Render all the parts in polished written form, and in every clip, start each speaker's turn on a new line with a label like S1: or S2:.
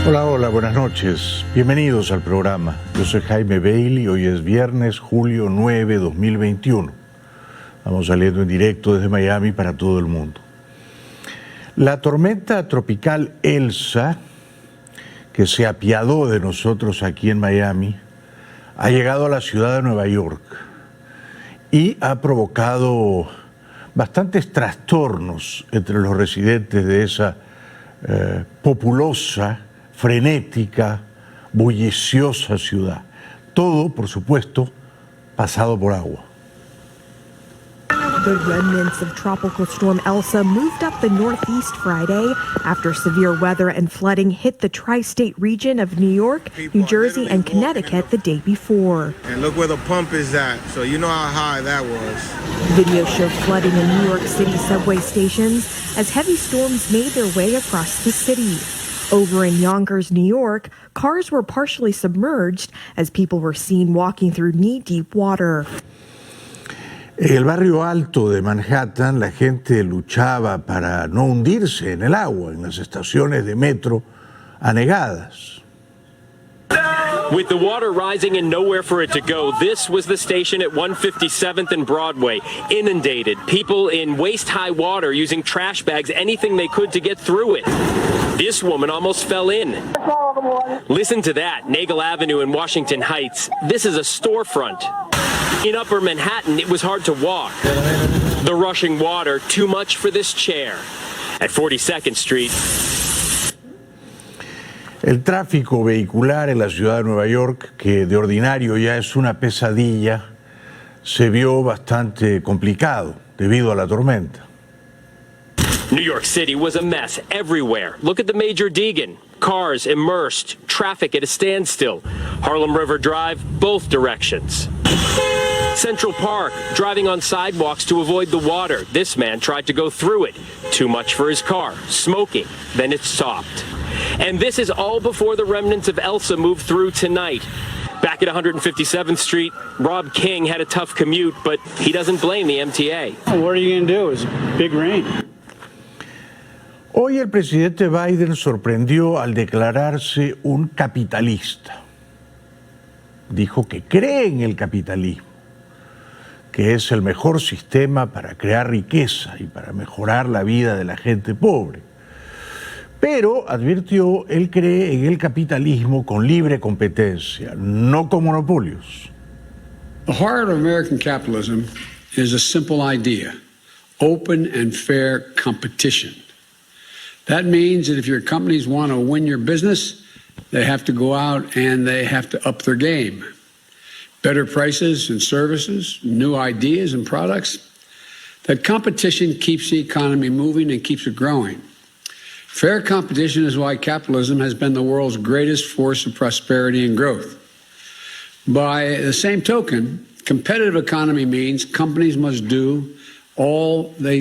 S1: Hola, hola, buenas noches. Bienvenidos al programa. Yo soy Jaime Bailey. Hoy es viernes, julio 9, 2021. Estamos saliendo en directo desde Miami para todo el mundo. La tormenta tropical Elsa, que se apiadó de nosotros aquí en Miami, ha llegado a la ciudad de Nueva York y ha provocado bastantes trastornos entre los residentes de esa populosa, frenética, bulliciosa ciudad. Todo, por supuesto, pasado por agua.
S2: The remnants of Tropical Storm Elsa moved up the Northeast Friday after severe weather and flooding hit the tri-state region of New York, New Jersey, and Connecticut the day before.
S3: And look where the pump is at, so you know how high that was.
S2: Video showed flooding in New York City subway stations as heavy storms made their way across the city. Over in Yonkers, New York, cars were partially submerged as people were seen walking through knee-deep water.
S1: En el barrio alto de Manhattan, la gente luchaba para no hundirse en el agua en las estaciones de metro anegadas.
S4: With the water rising and nowhere for it to go, this was the station at 157th and Broadway, inundated. People in waist-high water using trash bags, anything they could to get through it. This woman almost fell in. Listen to that, Nagel Avenue in Washington Heights. This is a storefront. In Upper Manhattan, it was hard to walk. The rushing water, too much for this chair. At 42nd Street.
S1: El tráfico vehicular en la ciudad de Nueva York, que de ordinario ya es una pesadilla, se vio bastante complicado debido a la tormenta.
S4: New York City was a mess everywhere. Look at the Major Deegan. Cars immersed, traffic at a standstill. Harlem River Drive, both directions. Central Park, driving on sidewalks to avoid the water. This man tried to go through it. Too much for his car. Smoking. Then it stopped. And this is all before the remnants of Elsa moved through tonight. Back at 157th Street, Rob King had a tough commute, but he doesn't blame the MTA.
S5: What are you going to do? It's big rain.
S1: Hoy el presidente Biden sorprendió al declararse un capitalista. Dijo que cree en el capitalismo, que es el mejor sistema para crear riqueza y para mejorar la vida de la gente pobre. Pero, advirtió, él cree en el capitalismo con libre competencia, no con monopolios.
S6: The heart of American capitalism is a simple idea: open and fair competition. That means that if your companies want to win your business, they have to go out and they have to up their game. Better prices and services, new ideas and products. That competition keeps the economy moving and keeps it growing. Fair competition is why capitalism has been the world's greatest force of prosperity and growth. By the same token, competitive economy means companies must do everything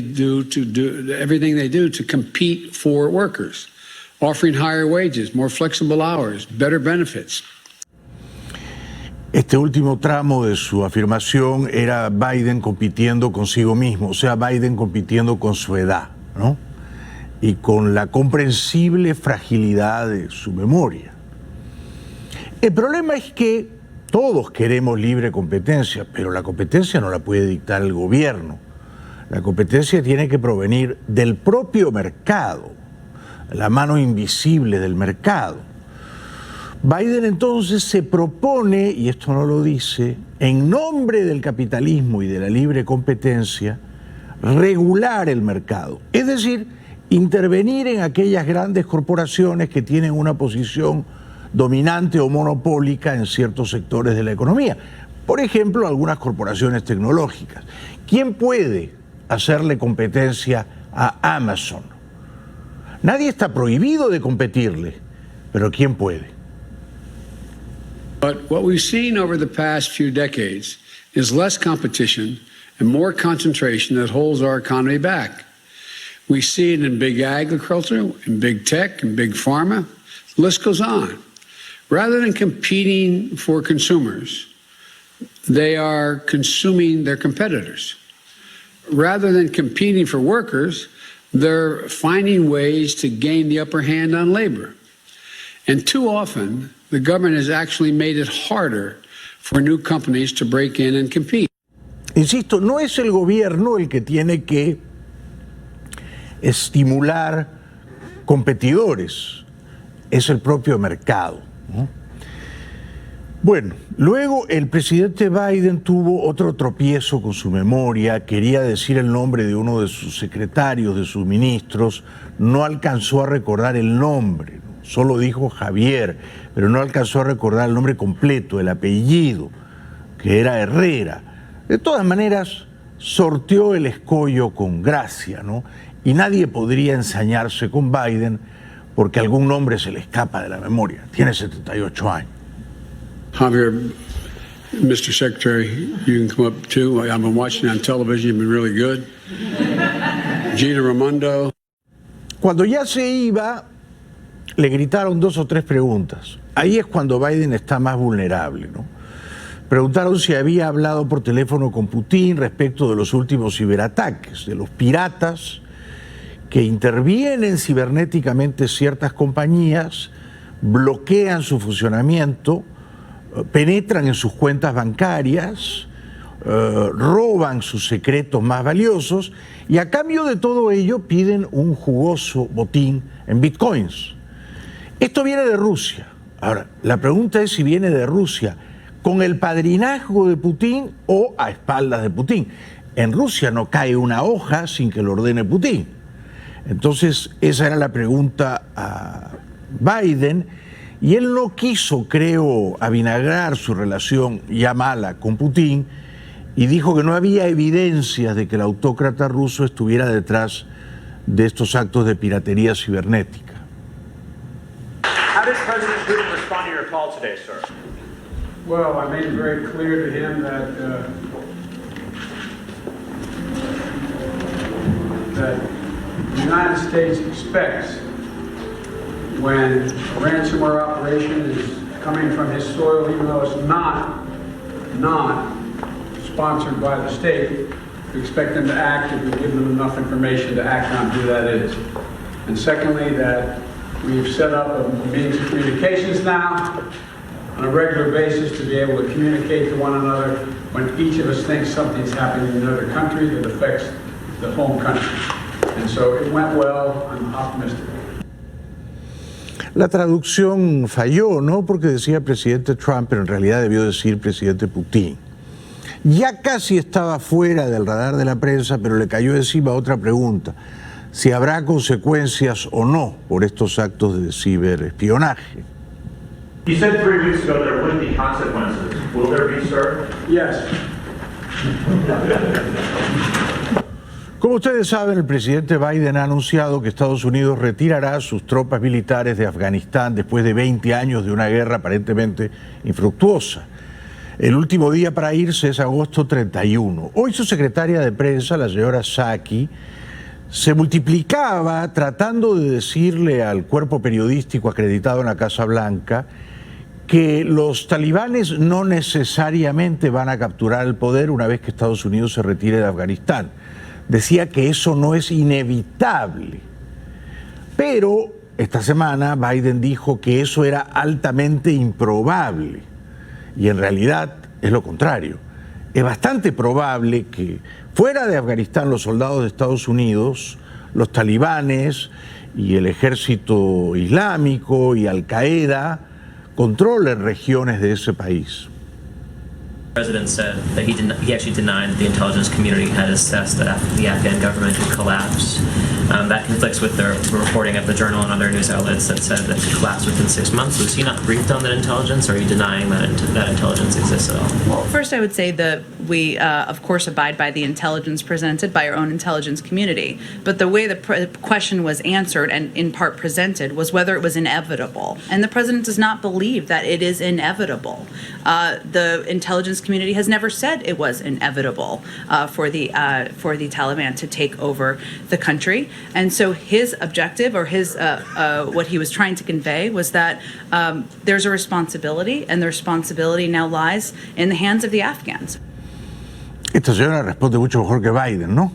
S6: they do to compete for workers, offering higher wages, more flexible hours, better benefits.
S1: Este último tramo de su afirmación era Biden compitiendo consigo mismo, o sea, Biden compitiendo con su edad, ¿no? Y con la comprensible fragilidad de su memoria. El problema es que todos queremos libre competencia, pero la competencia no la puede dictar el gobierno. La competencia tiene que provenir del propio mercado, la mano invisible del mercado. Biden entonces se propone, y esto no lo dice, en nombre del capitalismo y de la libre competencia, regular el mercado. Es decir, intervenir en aquellas grandes corporaciones que tienen una posición dominante o monopólica en ciertos sectores de la economía. Por ejemplo, algunas corporaciones tecnológicas. ¿Quién puede hacerle competencia a Amazon? Nadie está prohibido de competirle, pero ¿quién puede?
S6: But what we've seen over the past few decades is less competition and more concentration that holds our economy back. We see it in big agriculture, in big tech, in big pharma. The list goes on. Rather than competing for consumers, they are consuming their competitors. Rather than competing for workers, they're finding ways to gain the upper hand on labor. And too often, the government has actually made it harder for new companies to break in and compete.
S1: Insisto, no es el gobierno el que tiene que estimular competidores, es el propio mercado, ¿no? Bueno, luego el presidente Biden tuvo otro tropiezo con su memoria, quería decir el nombre de uno de sus secretarios, de sus ministros, no alcanzó a recordar el nombre, ¿no? Solo dijo Javier, pero no alcanzó a recordar el nombre completo, el apellido, que era Herrera. De todas maneras, sorteó el escollo con gracia, ¿no? Y nadie podría ensañarse con Biden porque algún nombre se le escapa de la memoria. Tiene 78 años.
S6: Javier, Mr. Secretary, you can come up too. I've been watching on television. You've been really good. Gina Raimondo.
S1: Cuando ya se iba, le gritaron 2 o 3 preguntas. Ahí es cuando Biden está más vulnerable, ¿no? Preguntaron si había hablado por teléfono con Putin respecto de los últimos ciberataques, de los piratas que intervienen cibernéticamente ciertas compañías, bloquean su funcionamiento, penetran en sus cuentas bancarias, roban sus secretos más valiosos y a cambio de todo ello piden un jugoso botín en bitcoins. Esto viene de Rusia. Ahora, la pregunta es si viene de Rusia con el padrinazgo de Putin o a espaldas de Putin. En Rusia no cae una hoja sin que lo ordene Putin. Entonces, esa era la pregunta a Biden, y él no quiso, creo, avinagrar su relación ya mala con Putin y dijo que no había evidencias de que el autócrata ruso estuviera detrás de estos actos de piratería cibernética.
S7: How did President Putin respond to your call today, sir?
S6: Well, I made it very clear to him that the United States expects when a ransomware operation is coming from his soil, even though it's not sponsored by the state, we expect them to act if we give them enough information to act on who that is. And secondly, that we've set up a means of communications now on a regular basis to be able to communicate to one another when each of us thinks something's happening in another country that affects the home country. And so it went well. I'm optimistic.
S1: La traducción falló, ¿no? Porque decía presidente Trump, pero en realidad debió decir presidente Putin. Ya casi estaba fuera del radar de la prensa, pero le cayó encima otra pregunta: si habrá consecuencias o no por estos actos de ciberespionaje.
S7: You said 3 weeks ago there wouldn't be consequences. Will there be, sir?
S6: Yes.
S1: Como ustedes saben, el presidente Biden ha anunciado que Estados Unidos retirará sus tropas militares de Afganistán después de 20 años de una guerra aparentemente infructuosa. El último día para irse es agosto 31. Hoy su secretaria de prensa, la señora Psaki, se multiplicaba tratando de decirle al cuerpo periodístico acreditado en la Casa Blanca que los talibanes no necesariamente van a capturar el poder una vez que Estados Unidos se retire de Afganistán. Decía que eso no es inevitable. Pero esta semana Biden dijo que eso era altamente improbable. Y en realidad es lo contrario. Es bastante probable que fuera de Afganistán los soldados de Estados Unidos, los talibanes y el ejército islámico y Al-Qaeda controlen regiones de ese país.
S8: The president said that he actually denied that the intelligence community had assessed that the Afghan government had collapsed. That conflicts with the reporting of the Journal and other news outlets that said that it collapsed within 6 months. Was he not briefed on that intelligence, or are you denying that that intelligence exists at all?
S9: Well, first I would say that we, of course, abide by the intelligence presented by our own intelligence community. But the way the question was answered and in part presented was whether it was inevitable. And the president does not believe that it is inevitable. The intelligence community has never said it was inevitable for the Taliban to take over the country. And so his objective, or his what he was trying to convey, was that there's a responsibility, and the responsibility now lies in the hands of the Afghans.
S1: Esta señora responde mucho mejor que Biden, ¿no?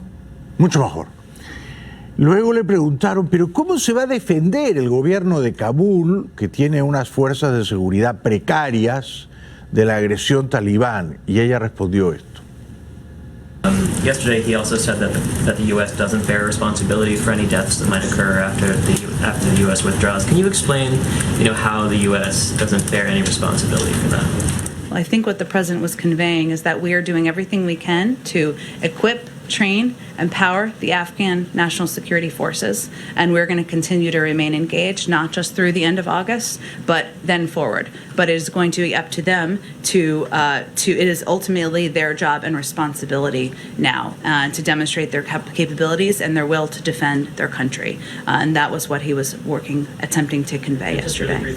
S1: Mucho mejor. Luego le preguntaron, pero ¿cómo se va a defender el gobierno de Kabul, que tiene unas fuerzas de seguridad precarias, de la agresión talibán? Y ella respondió esto.
S8: Yesterday, he also said that the U.S. doesn't bear responsibility for any deaths that might occur after the U.S. withdraws. Can you explain, how the U.S. doesn't bear any responsibility for that?
S9: Well, I think what the president was conveying is that we are doing everything we can to equip, train, empower the Afghan National Security Forces, and we're going to continue to remain engaged, not just through the end of August, but then forward. But it is going to be up to them it is ultimately their job and responsibility now to demonstrate their capabilities and their will to defend their country. And that was what he was attempting to convey yesterday.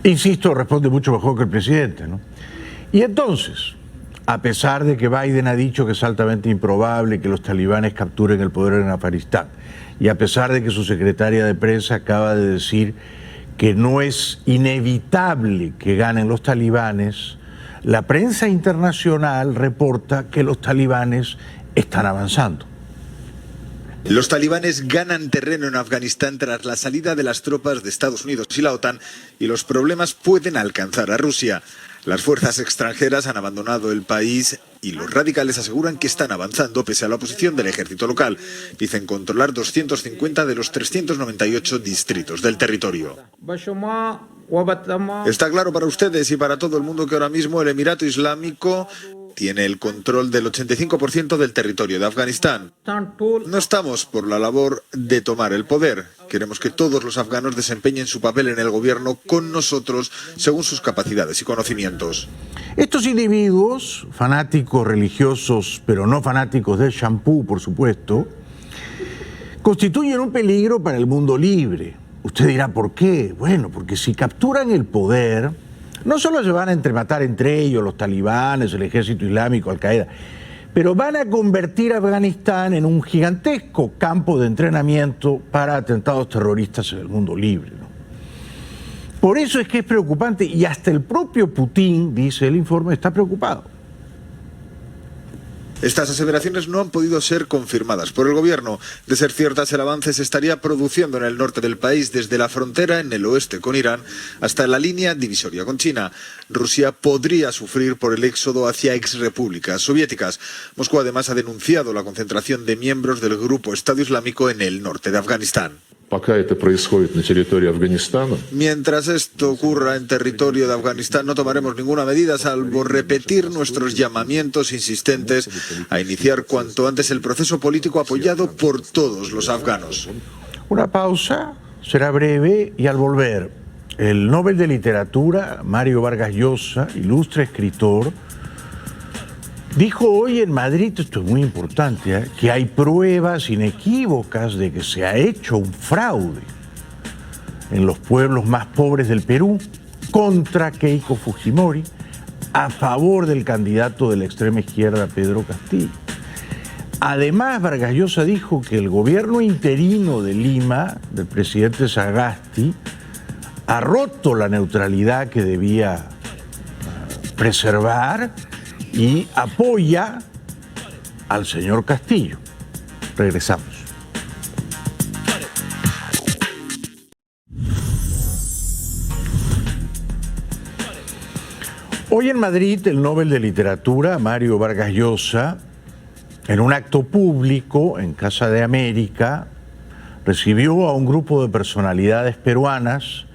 S1: Insisto, responde mucho mejor que el presidente, ¿no? Y entonces, a pesar de que Biden ha dicho que es altamente improbable que los talibanes capturen el poder en Afganistán, y a pesar de que su secretaria de prensa acaba de decir que no es inevitable que ganen los talibanes, la prensa internacional reporta que los talibanes están avanzando.
S10: Los talibanes ganan terreno en Afganistán tras la salida de las tropas de Estados Unidos y la OTAN, y los problemas pueden alcanzar a Rusia. Las fuerzas extranjeras han abandonado el país y los radicales aseguran que están avanzando pese a la oposición del ejército local. Dicen controlar 250 de los 398 distritos del territorio. Está claro para ustedes y para todo el mundo que ahora mismo el Emirato Islámico tiene el control del 85% del territorio de Afganistán. No estamos por la labor de tomar el poder. Queremos que todos los afganos desempeñen su papel en el gobierno con nosotros según sus capacidades y conocimientos.
S1: Estos individuos, fanáticos religiosos, pero no fanáticos del champú, por supuesto, constituyen un peligro para el mundo libre. Usted dirá, ¿por qué? Bueno, porque si capturan el poder, no solo se van a matar entre ellos, los talibanes, el ejército islámico, Al-Qaeda, pero van a convertir a Afganistán en un gigantesco campo de entrenamiento para atentados terroristas en el mundo libre, ¿no? Por eso es que es preocupante, y hasta el propio Putin, dice el informe, está preocupado.
S10: Estas aseveraciones no han podido ser confirmadas por el gobierno. De ser ciertas, el avance se estaría produciendo en el norte del país, desde la frontera en el oeste con Irán hasta la línea divisoria con China. Rusia podría sufrir por el éxodo hacia exrepúblicas soviéticas. Moscú además ha denunciado la concentración de miembros del grupo Estado Islámico en el norte de Afganistán. Mientras esto ocurra en territorio de Afganistán, no tomaremos ninguna medida salvo repetir nuestros llamamientos insistentes a iniciar cuanto antes el proceso político apoyado por todos los afganos.
S1: Una pausa, será breve, y al volver, el Nobel de Literatura, Mario Vargas Llosa, ilustre escritor, dijo hoy en Madrid, esto es muy importante, que hay pruebas inequívocas de que se ha hecho un fraude en los pueblos más pobres del Perú contra Keiko Fujimori a favor del candidato de la extrema izquierda Pedro Castillo. Además, Vargas Llosa dijo que el gobierno interino de Lima, del presidente Sagasti, ha roto la neutralidad que debía preservar y apoya al señor Castillo. Regresamos. Hoy en Madrid, el Nobel de Literatura, Mario Vargas Llosa, en un acto público en Casa de América, recibió a un grupo de personalidades peruanas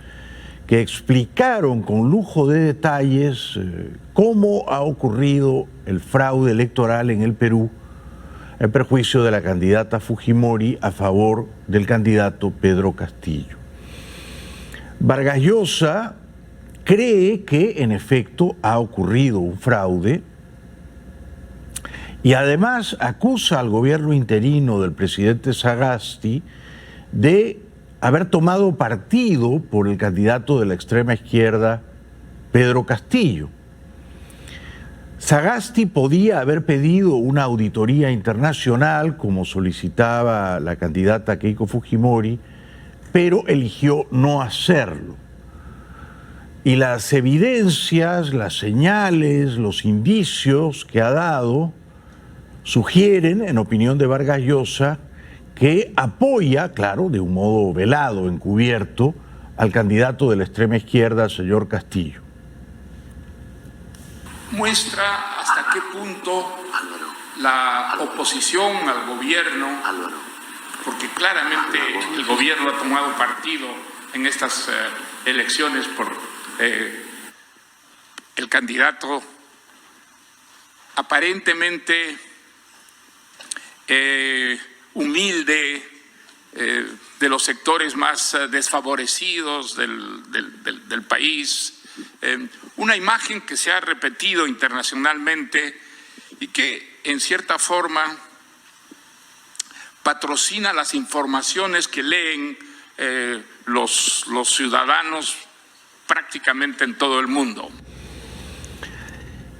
S1: que explicaron con lujo de detalles cómo ha ocurrido el fraude electoral en el Perú en perjuicio de la candidata Fujimori a favor del candidato Pedro Castillo. Vargas Llosa cree que en efecto ha ocurrido un fraude y además acusa al gobierno interino del presidente Sagasti de haber tomado partido por el candidato de la extrema izquierda, Pedro Castillo. Sagasti podía haber pedido una auditoría internacional, como solicitaba la candidata Keiko Fujimori, pero eligió no hacerlo. Y las evidencias, las señales, los indicios que ha dado sugieren, en opinión de Vargas Llosa, que apoya, claro, de un modo velado, encubierto, al candidato de la extrema izquierda, señor Castillo.
S11: Muestra hasta qué punto la oposición al gobierno, porque claramente el gobierno ha tomado partido en estas elecciones por el candidato aparentemente humilde, de los sectores más desfavorecidos del país, una imagen que se ha repetido internacionalmente y que en cierta forma patrocina las informaciones que leen los ciudadanos prácticamente en todo el mundo.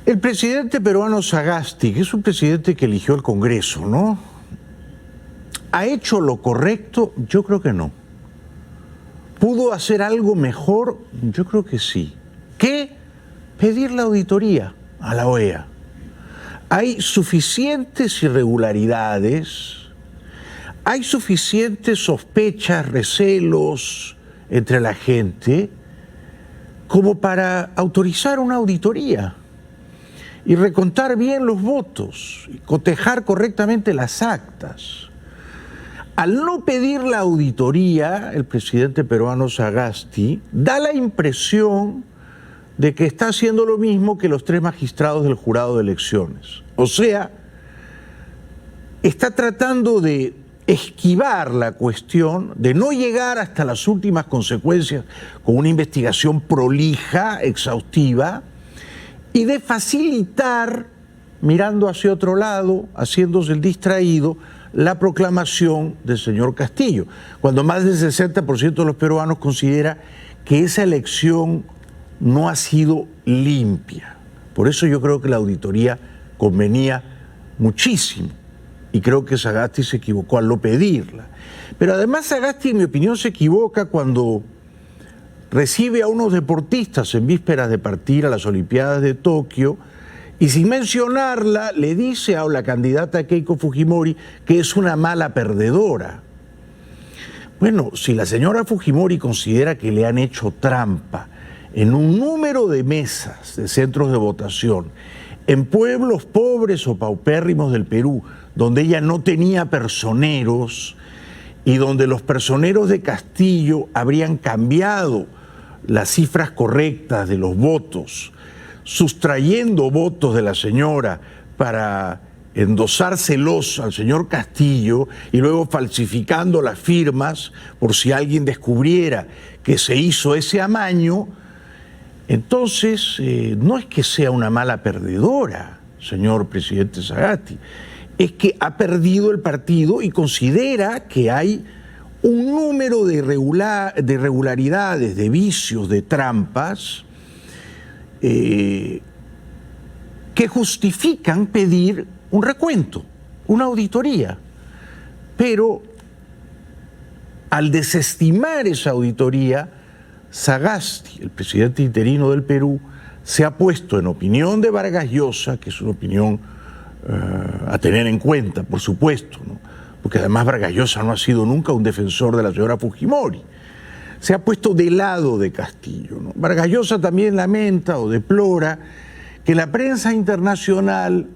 S1: El presidente peruano Sagasti, que es un presidente que eligió el Congreso, ¿no? ¿Ha hecho lo correcto? Yo creo que no. ¿Pudo hacer algo mejor? Yo creo que sí. ¿Qué? Pedir la auditoría a la OEA. Hay suficientes irregularidades, hay suficientes sospechas, recelos entre la gente como para autorizar una auditoría y recontar bien los votos y cotejar correctamente las actas. Al no pedir la auditoría, el presidente peruano Sagasti da la impresión de que está haciendo lo mismo que los 3 magistrados del jurado de elecciones. O sea, está tratando de esquivar la cuestión, de no llegar hasta las últimas consecuencias con una investigación prolija, exhaustiva, y de facilitar, mirando hacia otro lado, haciéndose el distraído, la proclamación del señor Castillo, cuando más del 60% de los peruanos considera que esa elección no ha sido limpia. Por eso yo creo que la auditoría convenía muchísimo y creo que Sagasti se equivocó al no pedirla. Pero además Sagasti, en mi opinión, se equivoca cuando recibe a unos deportistas en vísperas de partir a las Olimpiadas de Tokio y sin mencionarla le dice a la candidata Keiko Fujimori que es una mala perdedora. Bueno, si la señora Fujimori considera que le han hecho trampa en un número de mesas de centros de votación en pueblos pobres o paupérrimos del Perú, donde ella no tenía personeros y donde los personeros de Castillo habrían cambiado las cifras correctas de los votos, sustrayendo votos de la señora para endosárselos al señor Castillo y luego falsificando las firmas por si alguien descubriera que se hizo ese amaño. Entonces, no es que sea una mala perdedora, señor presidente Sagasti, es que ha perdido el partido y considera que hay un número de irregularidades, de vicios, de trampas, que justifican pedir un recuento, una auditoría. Pero al desestimar esa auditoría, Sagasti, el presidente interino del Perú, se ha puesto en opinión de Vargas Llosa, que es una opinión a tener en cuenta, por supuesto, ¿no? Porque además Vargas Llosa no ha sido nunca un defensor de la señora Fujimori. Se ha puesto del lado de Castillo, ¿no? Vargas Llosa también lamenta o deplora que la prensa internacional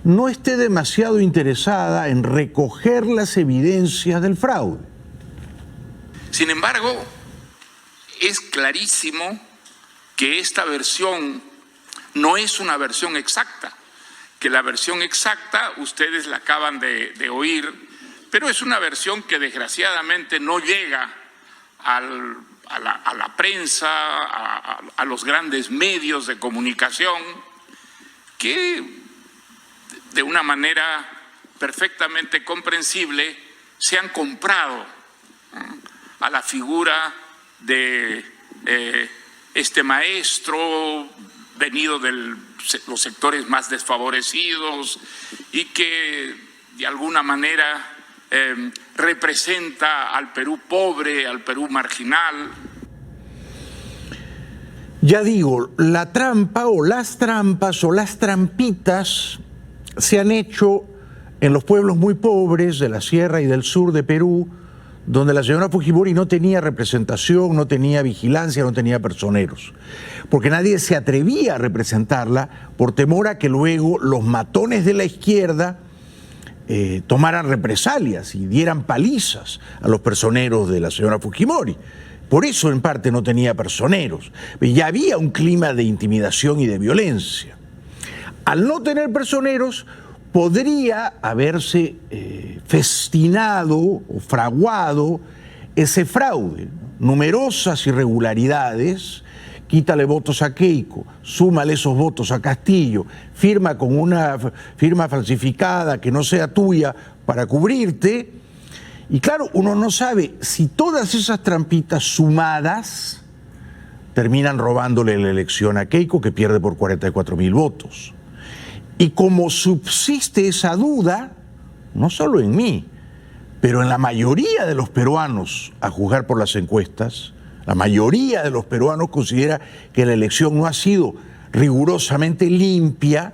S1: no esté demasiado interesada en recoger las evidencias del fraude.
S11: Sin embargo, es clarísimo que esta versión no es una versión exacta, que la versión exacta ustedes la acaban de oír, pero es una versión que desgraciadamente no llega a la prensa, a los grandes medios de comunicación, que de una manera perfectamente comprensible se han comprado a la figura de este maestro venido de los sectores más desfavorecidos y que de alguna manera representa al Perú pobre, al Perú marginal.
S1: Ya digo, la trampa o las trampas o las trampitas se han hecho en los pueblos muy pobres de la sierra y del sur de Perú, donde la señora Fujimori no tenía representación, no tenía vigilancia, no tenía personeros, porque nadie se atrevía a representarla por temor a que luego los matones de la izquierda tomaran represalias y dieran palizas a los personeros de la señora Fujimori. Por eso, en parte, no tenía personeros. Ya había un clima de intimidación y de violencia. Al no tener personeros, podría haberse festinado o fraguado ese fraude. Numerosas irregularidades. Quítale votos a Keiko, súmale esos votos a Castillo, firma con una firma falsificada que no sea tuya para cubrirte. Y claro, uno no sabe si todas esas trampitas sumadas terminan robándole la elección a Keiko, que pierde por 44.000 votos. Y como subsiste esa duda, no solo en mí, pero en la mayoría de los peruanos, a juzgar por las encuestas, la mayoría de los peruanos considera que la elección no ha sido rigurosamente limpia.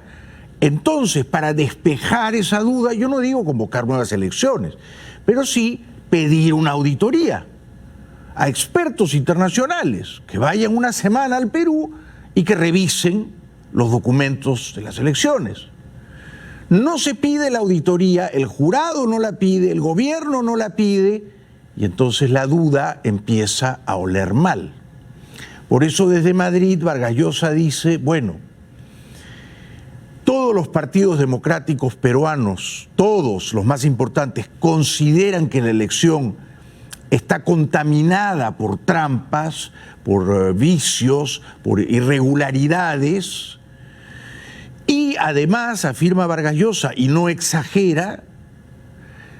S1: Entonces, para despejar esa duda, yo no digo convocar nuevas elecciones, pero sí pedir una auditoría a expertos internacionales que vayan una semana al Perú y que revisen los documentos de las elecciones. No se pide la auditoría, el jurado no la pide, el gobierno no la pide, y entonces la duda empieza a oler mal. Por eso desde Madrid Vargas Llosa dice, bueno, todos los partidos democráticos peruanos, todos los más importantes, consideran que la elección está contaminada por trampas, por vicios, por irregularidades. Y además, afirma Vargas Llosa, y no exagera,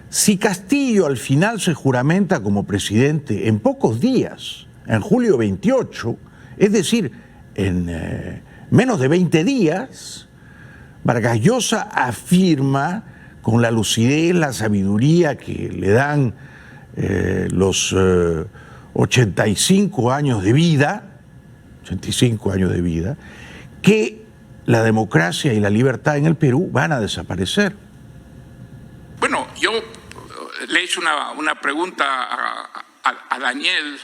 S1: si Castillo al final se juramenta como presidente en pocos días, en julio 28, es decir, en menos de 20 días, Vargas Llosa afirma, con la lucidez, la sabiduría que le dan los 85 años de vida, que la democracia y la libertad en el Perú van a desaparecer.
S11: Bueno, yo le he hecho una pregunta a Daniel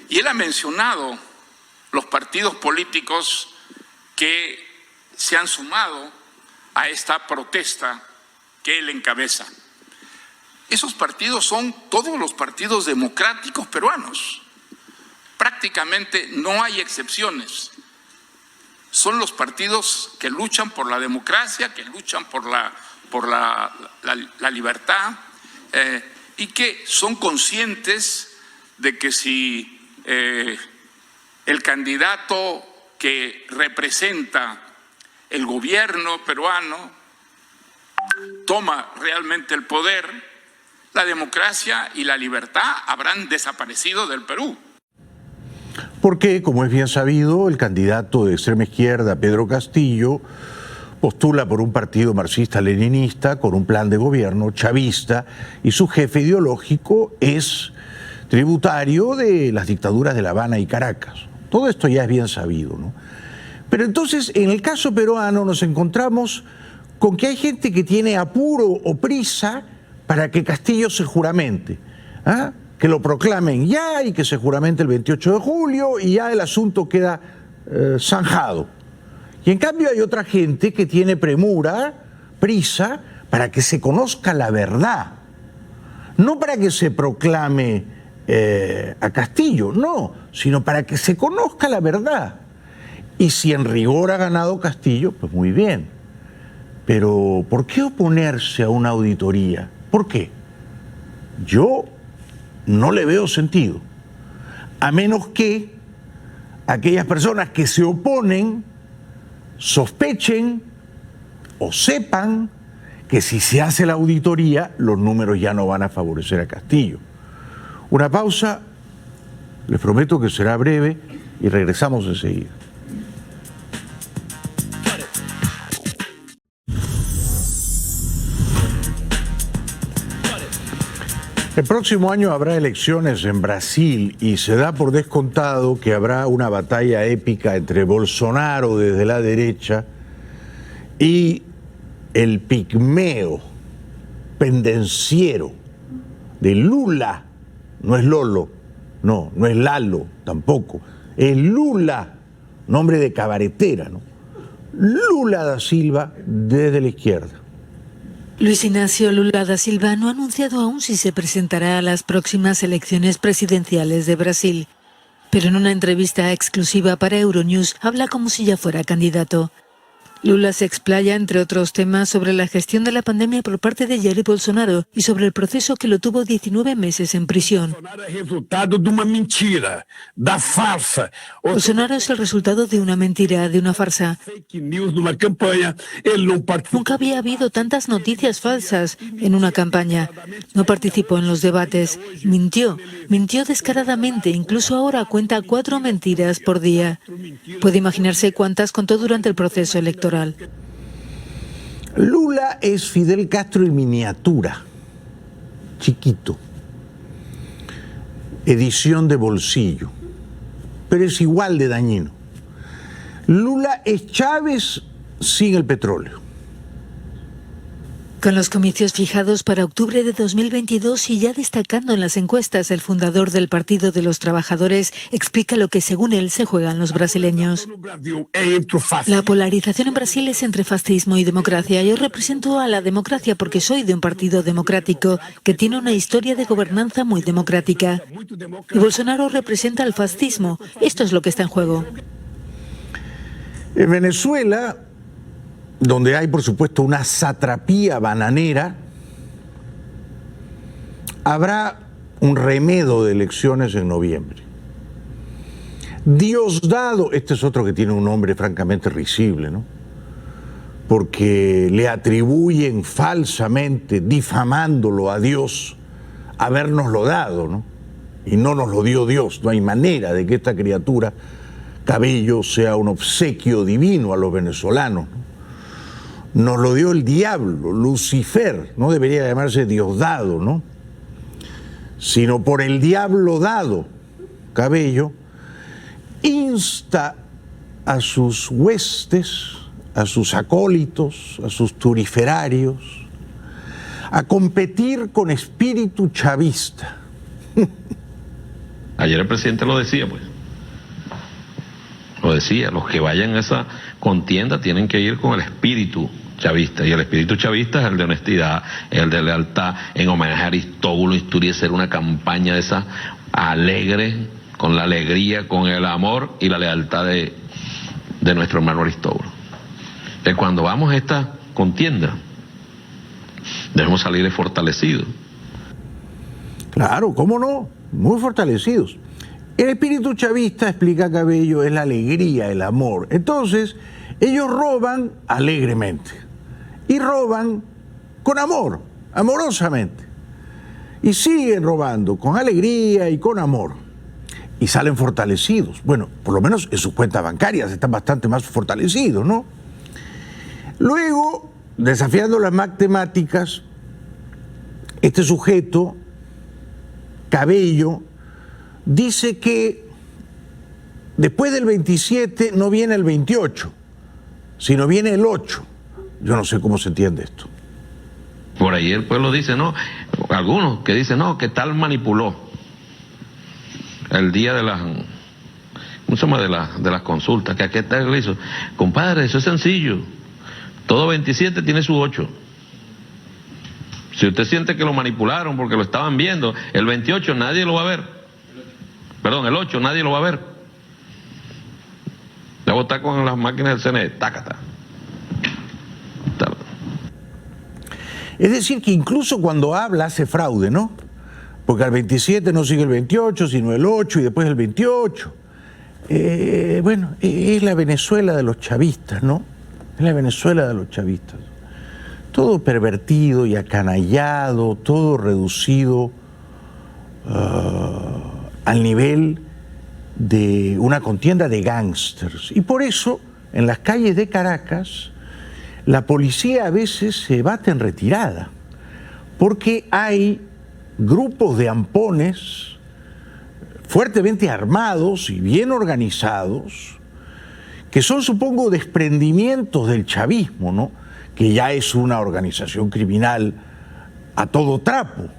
S11: y él ha mencionado los partidos políticos que se han sumado a esta protesta que él encabeza. Esos partidos son todos los partidos democráticos peruanos. Prácticamente no hay excepciones. Son los partidos que luchan por la democracia, que luchan por la libertad y que son conscientes de que si el candidato que representa el gobierno peruano toma realmente el poder, la democracia y la libertad habrán desaparecido del Perú.
S1: Porque, como es bien sabido, el candidato de extrema izquierda, Pedro Castillo, postula por un partido marxista-leninista con un plan de gobierno chavista y su jefe ideológico es tributario de las dictaduras de La Habana y Caracas. Todo esto ya es bien sabido, ¿no? Pero entonces, en el caso peruano nos encontramos con que hay gente que tiene apuro o prisa para que Castillo se juramente, ¿ah? Que lo proclamen ya y que se juramente el 28 de julio y ya el asunto queda zanjado. Y en cambio hay otra gente que tiene premura, prisa, para que se conozca la verdad. No para que se proclame a Castillo, no, sino para que se conozca la verdad. Y si en rigor ha ganado Castillo, pues muy bien. Pero ¿por qué oponerse a una auditoría? ¿Por qué? Yo no le veo sentido. A menos que aquellas personas que se oponen sospechen o sepan que si se hace la auditoría, los números ya no van a favorecer a Castillo. Una pausa, les prometo que será breve y regresamos enseguida. El próximo año habrá elecciones en Brasil y se da por descontado que habrá una batalla épica entre Bolsonaro desde la derecha y el pigmeo pendenciero de Lula, no es Lolo, no es Lalo tampoco, es Lula, nombre de cabaretera, ¿no? Lula da Silva desde la izquierda.
S12: Luis Ignacio Lula da Silva no ha anunciado aún si se presentará a las próximas elecciones presidenciales de Brasil, pero en una entrevista exclusiva para Euronews habla como si ya fuera candidato. Lula se explaya, entre otros temas, sobre la gestión de la pandemia por parte de Jair Bolsonaro y sobre el proceso que lo tuvo 19 meses en prisión. Bolsonaro es el resultado de una mentira, de una farsa. Nunca había habido tantas noticias falsas en una campaña. No participó en los debates. Mintió descaradamente. Incluso ahora cuenta 4 mentiras por día. Puede imaginarse cuántas contó durante el proceso electoral.
S1: Lula es Fidel Castro en miniatura, chiquito, edición de bolsillo, pero es igual de dañino. Lula es Chávez sin el petróleo.
S12: Con los comicios fijados para octubre de 2022 y ya destacando en las encuestas, el fundador del Partido de los Trabajadores explica lo que según él se juegan los brasileños. La polarización en Brasil es entre fascismo y democracia. Yo represento a la democracia porque soy de un partido democrático que tiene una historia de gobernanza muy democrática. Y Bolsonaro representa al fascismo. Esto es lo que está en juego.
S1: En Venezuela, donde hay, por supuesto, una satrapía bananera, habrá un remedo de elecciones en noviembre. Diosdado, este es otro que tiene un nombre francamente risible, ¿no? Porque le atribuyen falsamente, difamándolo a Dios, habérnoslo dado, ¿no? Y no nos lo dio Dios. No hay manera de que esta criatura, Cabello, sea un obsequio divino a los venezolanos, ¿no? Nos lo dio el diablo, Lucifer, no debería llamarse Diosdado, ¿no? Sino por el diablo dado, Cabello, insta a sus huestes, a sus acólitos, a sus turiferarios, a competir con espíritu chavista.
S13: Ayer el presidente lo decía, pues. Lo decía, los que vayan a esa contienda tienen que ir con el espíritu chavista, y el espíritu chavista es el de honestidad, el de lealtad, en homenaje a Aristóbulo Istúriz, hacer una campaña de esa alegre, con la alegría, con el amor y la lealtad de nuestro hermano Aristóbulo. Que cuando vamos a esta contienda, debemos salir fortalecidos.
S1: Claro, ¿cómo no? Muy fortalecidos. El espíritu chavista, explica Cabello, es la alegría, el amor. Entonces, ellos roban alegremente y roban con amor, amorosamente. Y siguen robando con alegría y con amor. Y salen fortalecidos. Bueno, por lo menos en sus cuentas bancarias están bastante más fortalecidos, ¿no? Luego, desafiando las matemáticas, este sujeto, Cabello, dice que después del 27 no viene el 28, sino viene el 8. Yo no sé cómo se entiende esto.
S13: Por ahí el pueblo dice, no, algunos que dicen, no, que tal manipuló el día de las, ¿cómo se llama? De las consultas, que aquí está el hizo. Compadre, eso es sencillo. Todo 27 tiene su 8. Si usted siente que lo manipularon porque lo estaban viendo, el 28 nadie lo va a ver. Perdón, el 8 nadie lo va a ver. Ya votar con las máquinas del CNE, tácata.
S1: Es decir, que incluso cuando habla hace fraude, ¿no? Porque al 27 no sigue el 28, sino el 8 y después el 28. Bueno, es la Venezuela de los chavistas, ¿no? Es la Venezuela de los chavistas. Todo pervertido y acanallado, todo reducido al nivel de una contienda de gángsters. Y por eso, en las calles de Caracas, la policía a veces se bate en retirada, porque hay grupos de ampones fuertemente armados y bien organizados, que son, supongo, desprendimientos del chavismo, ¿no? que ya es una organización criminal a todo trapo.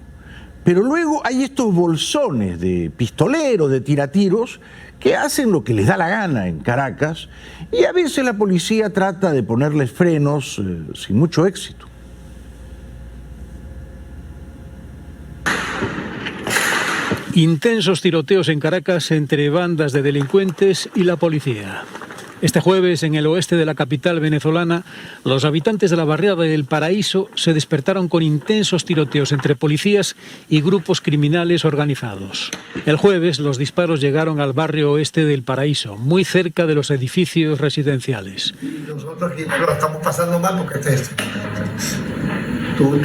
S1: Pero luego hay estos bolsones de pistoleros, de tiratiros, que hacen lo que les da la gana en Caracas, y a veces la policía trata de ponerles frenos sin mucho éxito.
S14: Intensos tiroteos en Caracas entre bandas de delincuentes y la policía. Este jueves, en el oeste de la capital venezolana, los habitantes de la barriada del Paraíso se despertaron con intensos tiroteos entre policías y grupos criminales organizados. El jueves, los disparos llegaron al barrio oeste del Paraíso, muy cerca de los edificios residenciales.
S15: Nosotros aquí lo estamos pasando mal porque tú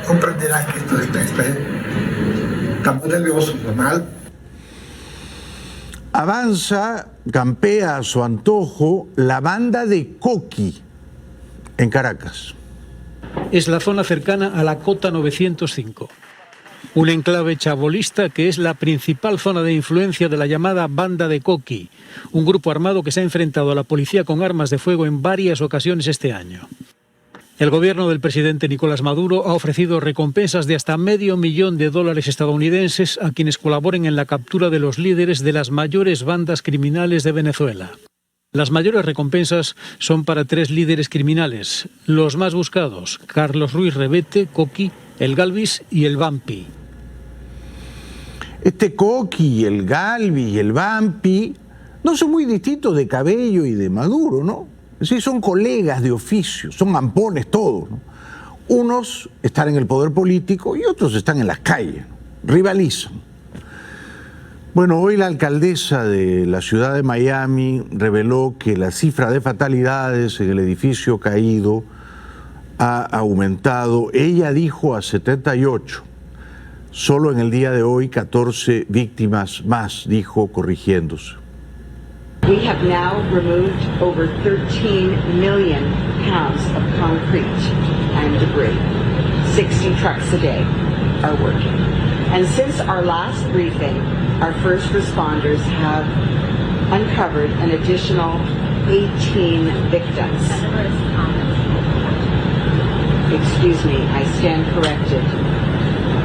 S15: comprenderás que esto estamos nerviosos, normal.
S1: Avanza, campea a su antojo la banda de Coqui en Caracas.
S14: Es la zona cercana a la Cota 905, un enclave chabolista que es la principal zona de influencia de la llamada Banda de Coqui, un grupo armado que se ha enfrentado a la policía con armas de fuego en varias ocasiones este año. El gobierno del presidente Nicolás Maduro ha ofrecido recompensas de hasta $500,000 estadounidenses a quienes colaboren en la captura de los líderes de las mayores bandas criminales de Venezuela. Las mayores recompensas son para 3 líderes criminales, los más buscados: Carlos Ruiz Revete, Coqui, el Galvis y el Vampi.
S1: Este Coqui, el Galvis y el Vampi no son muy distintos de Cabello y de Maduro, ¿no? Sí, son colegas de oficio, son ampones todos, ¿no? Unos están en el poder político y otros están en las calles, ¿no? Rivalizan. Bueno, hoy la alcaldesa de la ciudad de Miami reveló que la cifra de fatalidades en el edificio caído ha aumentado. Ella dijo a 78. Solo en el día de hoy 14 víctimas más, dijo corrigiéndose.
S16: We have now removed over 13 million pounds of concrete and debris. 60 trucks a day are working. And since our last briefing, our first responders have uncovered an additional 18 victims. Excuse me, I stand corrected.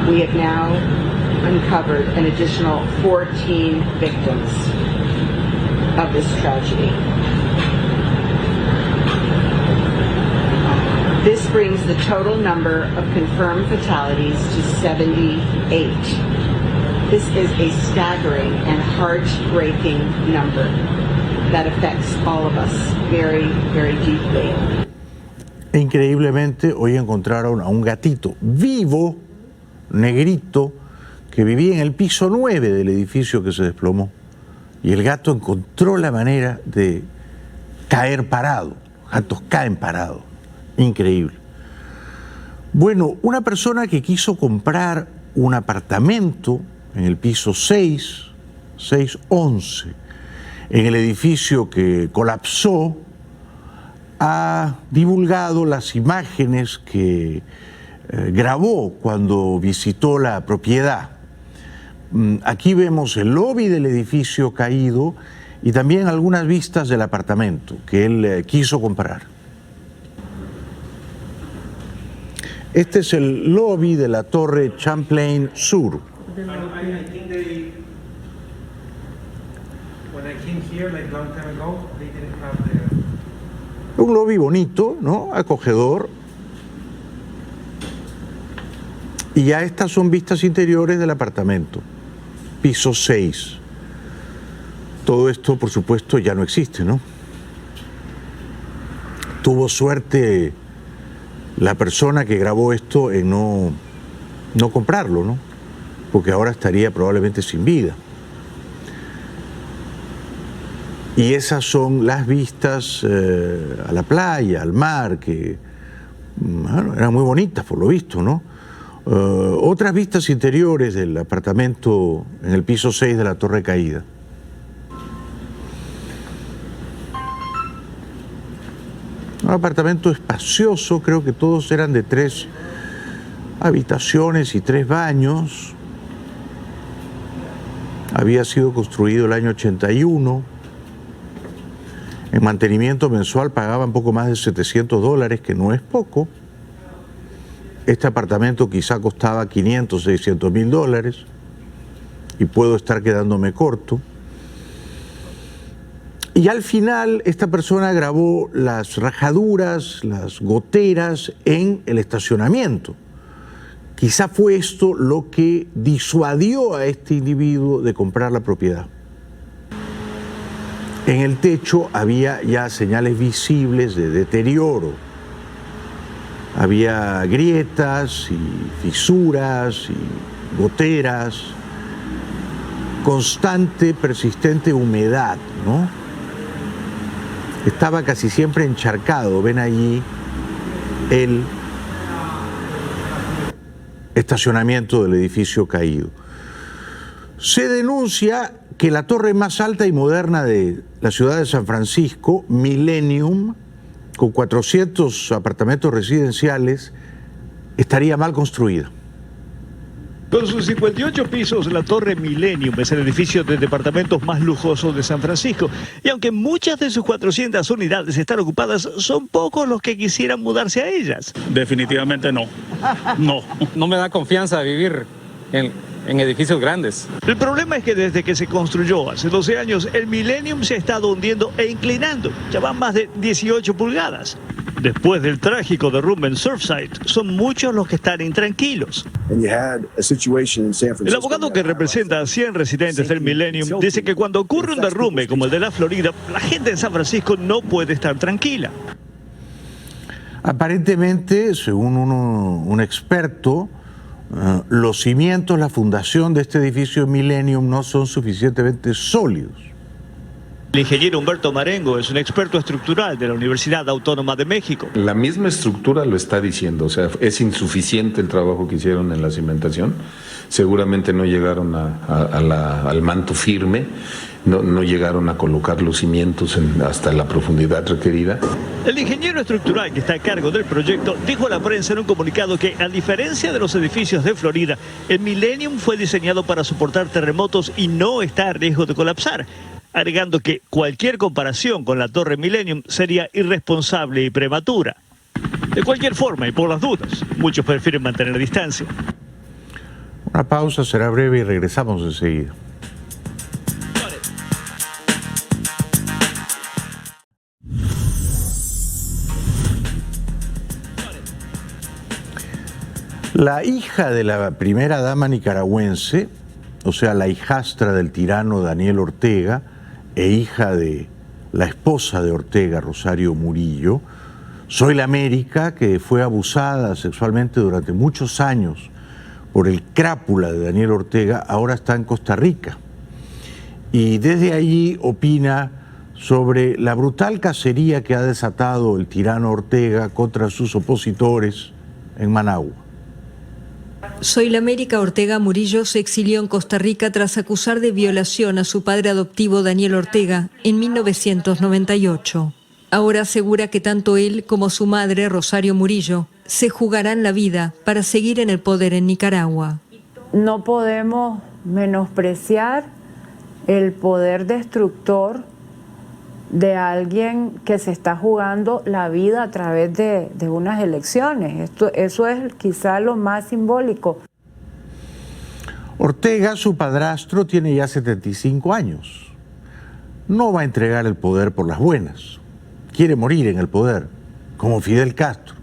S16: We have now uncovered an additional 14 victims of this tragedy. This brings the total number of confirmed fatalities to 78. This is a staggering and heartbreaking number that affects all of us very, very deeply.
S1: Increíblemente, hoy encontraron a un gatito vivo, negrito, que vivía en el piso 9 del edificio que se desplomó. Y el gato encontró la manera de caer parado. Los gatos caen parados. Increíble. Bueno, una persona que quiso comprar un apartamento en el piso 611, en el edificio que colapsó, ha divulgado las imágenes que grabó cuando visitó la propiedad. Aquí vemos el lobby del edificio caído y también algunas vistas del apartamento que él quiso comprar. Este es el lobby de la Torre Champlain Sur. Un lobby bonito, ¿no? Acogedor. Y ya estas son vistas interiores del apartamento. Piso 6. Todo esto, por supuesto, ya no existe, ¿no? Tuvo suerte la persona que grabó esto en no comprarlo, ¿no? Porque ahora estaría probablemente sin vida. Y esas son las vistas a la playa, al mar, que bueno, eran muy bonitas por lo visto, ¿no? Otras vistas interiores del apartamento en el piso 6 de la Torre Caída. Un apartamento espacioso, creo que todos eran de 3 habitaciones y 3 baños. Había sido construido el año 81. En mantenimiento mensual pagaban poco más de $700, que no es poco. Este apartamento quizá costaba $500, $600,000 y puedo estar quedándome corto. Y al final esta persona grabó las rajaduras, las goteras en el estacionamiento. Quizá fue esto lo que disuadió a este individuo de comprar la propiedad. En el techo había ya señales visibles de deterioro. Había grietas y fisuras y goteras, constante, persistente humedad, ¿no? Estaba casi siempre encharcado. Ven allí el estacionamiento del edificio caído. Se denuncia que la torre más alta y moderna de la ciudad de San Francisco, Millennium, con 400 apartamentos residenciales, estaría mal construida.
S17: Con sus 58 pisos, la Torre Millennium es el edificio de departamentos más lujoso de San Francisco. Y aunque muchas de sus 400 unidades están ocupadas, son pocos los que quisieran mudarse a ellas.
S5: Definitivamente no. No me da confianza vivir en edificios grandes.
S17: El problema es que desde que se construyó hace 12 años, el Millennium se ha estado hundiendo e inclinando. Ya van más de 18 pulgadas. Después del trágico derrumbe en Surfside, son muchos los que están intranquilos. El abogado que representa a 100 residentes del Millennium dice que cuando ocurre un derrumbe como el de la Florida, la gente en San Francisco no puede estar tranquila.
S1: Aparentemente, según un experto, los cimientos, la fundación de este edificio Millennium no son suficientemente sólidos.
S17: El ingeniero Humberto Marengo es un experto estructural de la Universidad Autónoma de México.
S18: La misma estructura lo está diciendo, o sea, es insuficiente el trabajo que hicieron en la cimentación. Seguramente no llegaron al manto firme, no llegaron a colocar los cimientos hasta la profundidad requerida.
S17: El ingeniero estructural que está a cargo del proyecto dijo a la prensa en un comunicado que, a diferencia de los edificios de Florida, el Millennium fue diseñado para soportar terremotos y no está a riesgo de colapsar, agregando que cualquier comparación con la Torre Millennium sería irresponsable y prematura. De cualquier forma, y por las dudas, muchos prefieren mantener distancia.
S1: Una pausa, será breve y regresamos enseguida. La hija de la primera dama nicaragüense, o sea, la hijastra del tirano Daniel Ortega, e hija de la esposa de Ortega, Rosario Murillo, Zoila América, que fue abusada sexualmente durante muchos años por el crápula de Daniel Ortega, ahora está en Costa Rica. Y desde allí opina sobre la brutal cacería que ha desatado el tirano Ortega contra sus opositores en Managua.
S12: Zoila América Ortega Murillo se exilió en Costa Rica tras acusar de violación a su padre adoptivo Daniel Ortega en 1998. Ahora asegura que tanto él como su madre, Rosario Murillo, se jugarán la vida para seguir en el poder en Nicaragua.
S19: No podemos menospreciar el poder destructor de alguien que se está jugando la vida a través de unas elecciones. Eso es quizá lo más simbólico.
S1: Ortega, su padrastro, tiene ya 75 años. No va a entregar el poder por las buenas. Quiere morir en el poder, como Fidel Castro.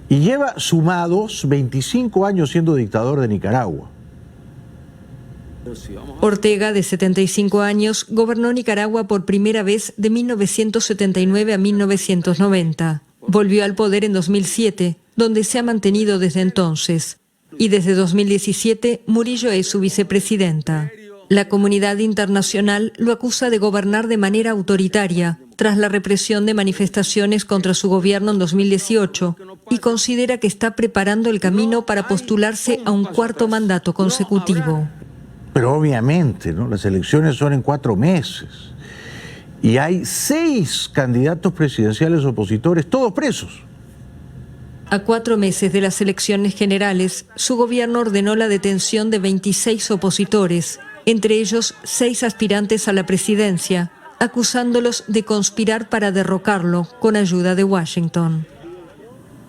S1: Y lleva sumados 25 años siendo dictador de Nicaragua.
S12: Ortega, de 75 años, gobernó Nicaragua por primera vez de 1979 a 1990. Volvió al poder en 2007, donde se ha mantenido desde entonces. Y desde 2017, Murillo es su vicepresidenta. La comunidad internacional lo acusa de gobernar de manera autoritaria, tras la represión de manifestaciones contra su gobierno en 2018, y considera que está preparando el camino para postularse a un cuarto mandato consecutivo.
S1: Pero obviamente, ¿no? Las elecciones son en 4 meses y hay 6 candidatos presidenciales opositores, todos presos.
S12: A 4 meses de las elecciones generales, su gobierno ordenó la detención de 26 opositores, entre ellos 6 aspirantes a la presidencia, acusándolos de conspirar para derrocarlo con ayuda de Washington.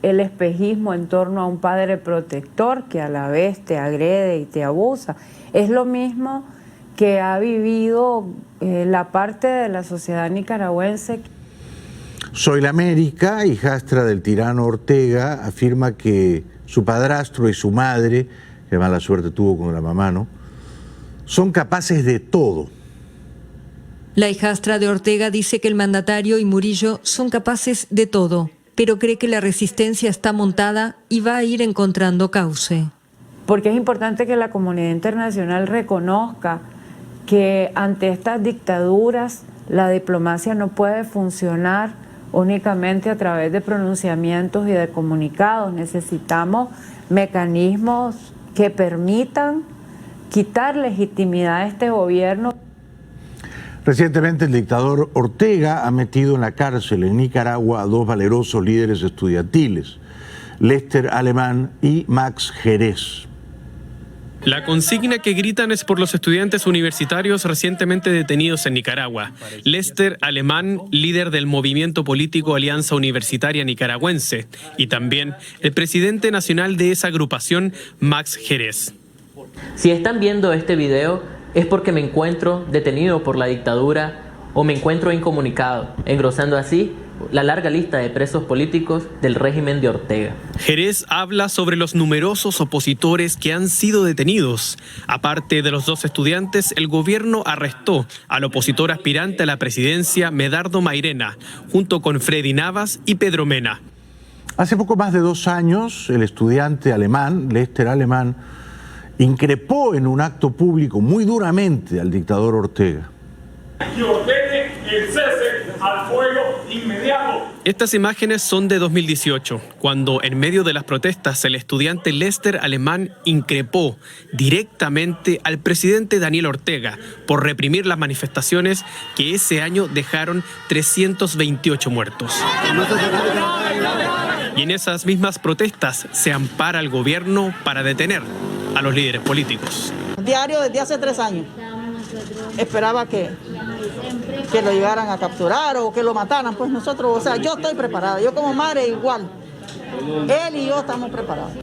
S19: El espejismo en torno a un padre protector que a la vez te agrede y te abusa es lo mismo que ha vivido la parte de la sociedad nicaragüense.
S1: Soy la América, hijastra del tirano Ortega, afirma que su padrastro y su madre, que mala suerte tuvo con la mamá, ¿no?, son capaces de todo.
S12: La hijastra de Ortega dice que el mandatario y Murillo son capaces de todo, pero cree que la resistencia está montada y va a ir encontrando cauce.
S19: Porque es importante que la comunidad internacional reconozca que ante estas dictaduras la diplomacia no puede funcionar únicamente a través de pronunciamientos y de comunicados. Necesitamos mecanismos que permitan quitar legitimidad a este gobierno.
S1: Recientemente el dictador Ortega ha metido en la cárcel en Nicaragua a dos valerosos líderes estudiantiles, Lester Alemán y Max Jerez.
S20: La consigna que gritan es por los estudiantes universitarios recientemente detenidos en Nicaragua. Lester Alemán, líder del movimiento político Alianza Universitaria Nicaragüense, y también el presidente nacional de esa agrupación, Max Jerez.
S8: Si están viendo este video es porque me encuentro detenido por la dictadura o me encuentro incomunicado, engrosando así la larga lista de presos políticos del régimen de Ortega.
S20: Jerez habla sobre los numerosos opositores que han sido detenidos. Aparte de los dos estudiantes, el gobierno arrestó al opositor aspirante a la presidencia Medardo Mairena, junto con Freddy Navas y Pedro Mena.
S1: Hace poco más de 2 años, el estudiante alemán, Lester Alemán, increpó en un acto público muy duramente al dictador Ortega.
S7: Y ordene el cese al fuego inmediato.
S20: Estas imágenes son de 2018, cuando en medio de las protestas el estudiante Lester Alemán increpó directamente al presidente Daniel Ortega por reprimir las manifestaciones que ese año dejaron 328 muertos. Y en esas mismas protestas se ampara al gobierno para detener a los líderes políticos.
S21: Diario desde hace 3 años. Esperaba que lo llegaran a capturar o que lo mataran. Pues nosotros, o sea, yo estoy preparada. Yo como madre igual. Él y yo estamos preparados.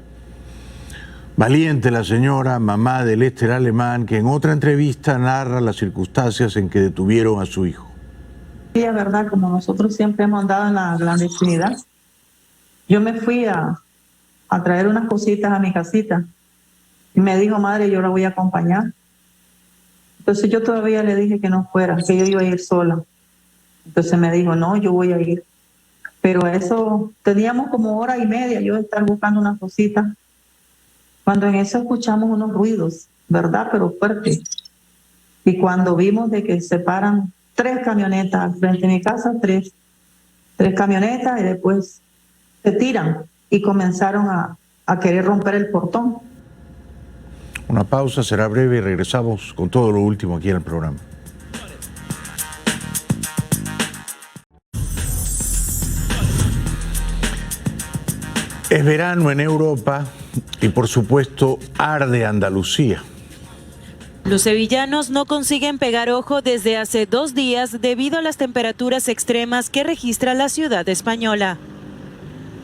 S1: Valiente la señora, mamá de Lester Alemán, que en otra entrevista narra las circunstancias en que detuvieron a su hijo.
S22: Sí, es verdad, como nosotros siempre hemos andado en la clandestinidad. Yo me fui a traer unas cositas a mi casita. Y me dijo, madre, yo la voy a acompañar. Entonces yo todavía le dije que no fuera, que yo iba a ir sola. Entonces me dijo, no, yo voy a ir. Pero eso, teníamos como 1:30 yo de estar buscando unas cositas. Cuando en eso escuchamos unos ruidos, ¿verdad? Pero fuertes. Y cuando vimos de que se paran 3 camionetas al frente de mi casa, 3 camionetas, y después se tiran y comenzaron a querer romper el portón.
S1: Una pausa, será breve y regresamos con todo lo último aquí en el programa. Es verano en Europa y por supuesto arde Andalucía.
S23: Los sevillanos no consiguen pegar ojo desde hace 2 días debido a las temperaturas extremas que registra la ciudad española.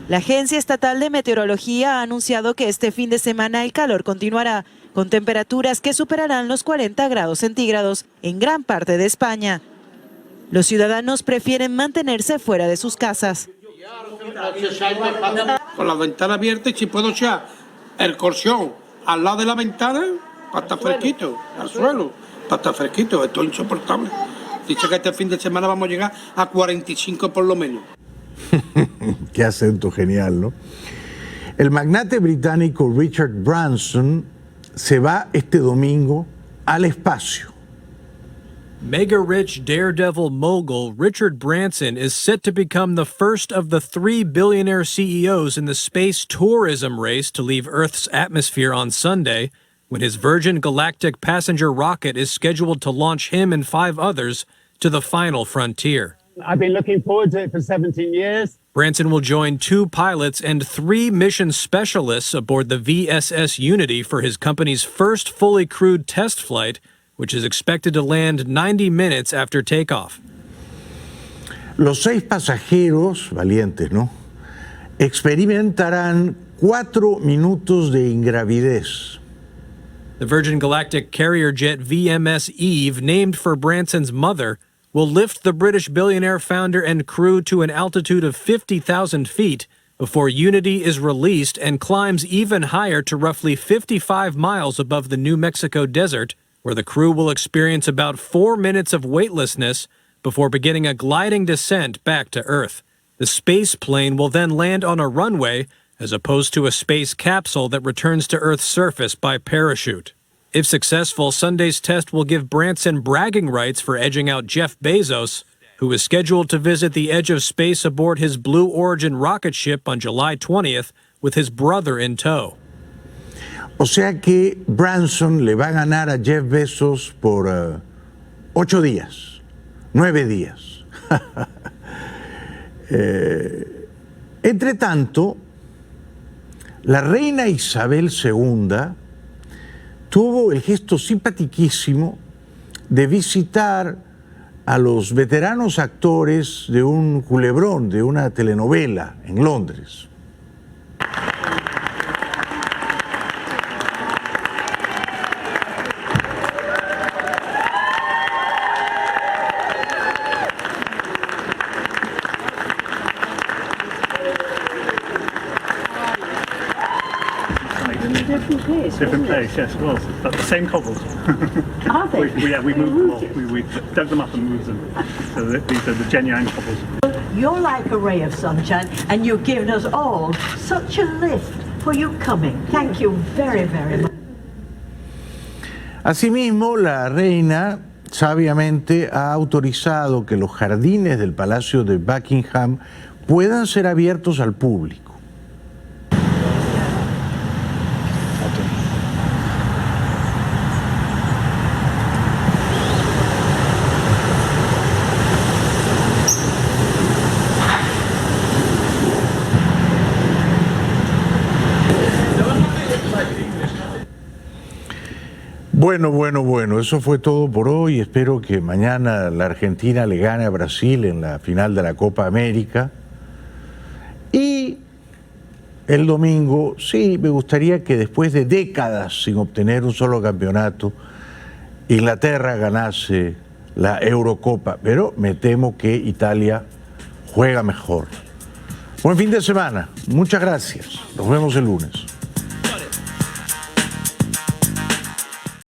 S23: La Agencia Estatal de Meteorología ha anunciado que este fin de semana el calor continuará, con temperaturas que superarán los 40 grados centígrados en gran parte de España. Los ciudadanos prefieren mantenerse fuera de sus casas.
S24: Con la ventana abierta y si puedo echar el colchón al lado de la ventana para estar fresquito, al suelo, para estar fresquito. Esto es insoportable. Dice que este fin de semana vamos a llegar a 45 por lo menos.
S1: Qué acento genial, ¿no? El magnate británico Richard Branson se va este domingo al espacio.
S25: Mega-rich daredevil mogul Richard Branson is set to become the first of the 3 billionaire CEOs in the space tourism race to leave Earth's atmosphere on Sunday, when his Virgin Galactic passenger rocket is scheduled to launch him and 5 others to the final frontier.
S26: I've been looking forward to it for 17 years.
S25: Branson will join 2 pilots and 3 mission specialists aboard the VSS Unity for his company's first fully crewed test flight, which is expected to land 90 minutes after takeoff.
S1: Los 6 pasajeros, valientes, ¿no?, experimentarán 4 minutos de ingravidez.
S25: The Virgin Galactic carrier jet VMS Eve, named for Branson's mother, will lift the British billionaire founder and crew to an altitude of 50,000 feet before Unity is released and climbs even higher to roughly 55 miles above the New Mexico desert, where the crew will experience about 4 minutes of weightlessness before beginning a gliding descent back to Earth. The space plane will then land on a runway, as opposed to a space capsule that returns to Earth's surface by parachute. If successful, Sunday's test will give Branson bragging rights for edging out Jeff Bezos, who is scheduled to visit the edge of space aboard his Blue Origin rocket ship on July 20th with his brother in tow.
S1: O sea que Branson le va a ganar a Jeff Bezos por 8 días, 9 días. Entre tanto, la reina Isabel II tuvo el gesto simpaticísimo de visitar a los veteranos actores de un culebrón, de una telenovela en Londres.
S26: Different place, yes, well, but the same cobbles.
S21: Are they?
S26: we moved them all. We dug them up and moved them. So these are the genuine cobbles.
S21: You're like a ray of sunshine, and you've given us all such a lift for you coming. Thank you very, very much.
S1: Asimismo, la reina sabiamente ha autorizado que los jardines del Palacio de Buckingham puedan ser abiertos al público. Bueno, eso fue todo por hoy. Espero que mañana la Argentina le gane a Brasil en la final de la Copa América. Y el domingo, sí, me gustaría que después de décadas sin obtener un solo campeonato, Inglaterra ganase la Eurocopa, pero me temo que Italia juega mejor. Buen fin de semana. Muchas gracias. Nos vemos el lunes.